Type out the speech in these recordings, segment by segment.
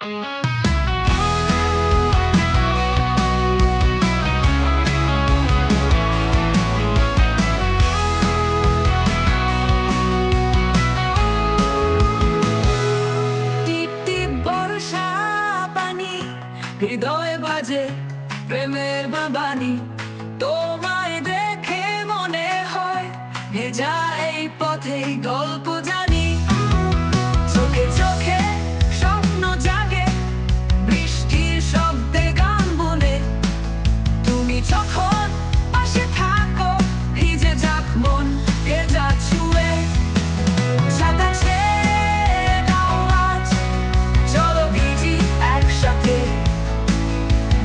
টিপ টিপ বর্ষা পানি হৃদয়ে বাজে প্রেমের বাবানি। তোমায় দেখে মনে হয় ভেজা এই পথেই গল্প জানি। চোখে চোখে স্বপ্ন জাগে বৃষ্টির শব্দে গান বলে। তুমি যখন পাশে থাকো ভিজে যাক মন ভেজা ছুঁয়ে। ছাতা ছেড়ে দাও আজ, চলো ভিজি একসাথে।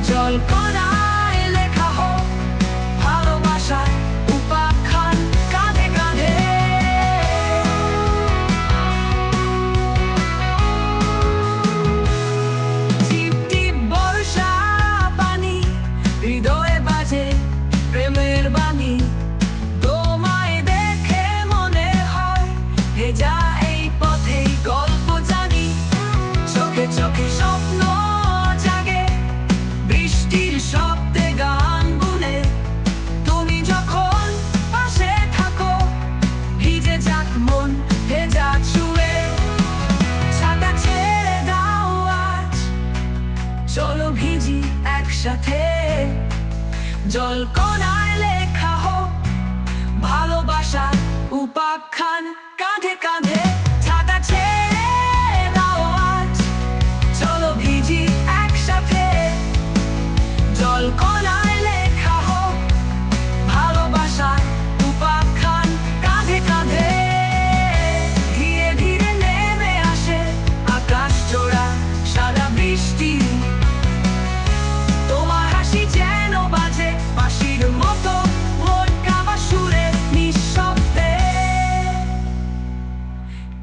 জলকণায় লেখা হোক ভালোবাসার উপাখ্যান কাঁধে কাঁধে। টিপ টিপ বর্ষা পানি হৃদয়ে বাজে প্রেমের বাণী। তোমায় দেখে মনে হয় ভেজা এই পথেই গল্প জানি। চোখে চোখে স্বপ্ন জাগে বৃষ্টির শব্দে গান গুনে। তুমি যখন পাশে থাকো ভিজে যাক মন ভেজা ছুঁয়ে। ছাতা ছেড়ে দাও আজ, চলো ভিজি একসাথে। জলকণায় লেখা হোক ভালোবাসার উপাখ্যান কাঁধে কাঁধে। ছাতা ছেড়ে দাও আজ, চলো ভিজি একসাথে। জলকণায় লেখা হোক ভালোবাসার উপাখ্যান কাঁধে কাঁধে। ধীরে ধীরে নেমে আসে আকাশ জোড়া সাদা বৃষ্টি। তোমার হাসি যেন বাজে বাঁশির মতো মন কাঁপা সুরে নিঃশব্দে।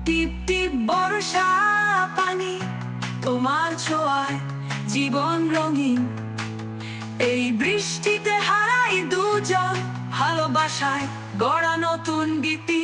টিপ টিপ বর্ষা পানি তোমার ছোঁয়ায় জীবন রঙিন। এই বৃষ্টিতে হারাই দুজন ভালোবাসায় গড়া নতুন গীতি।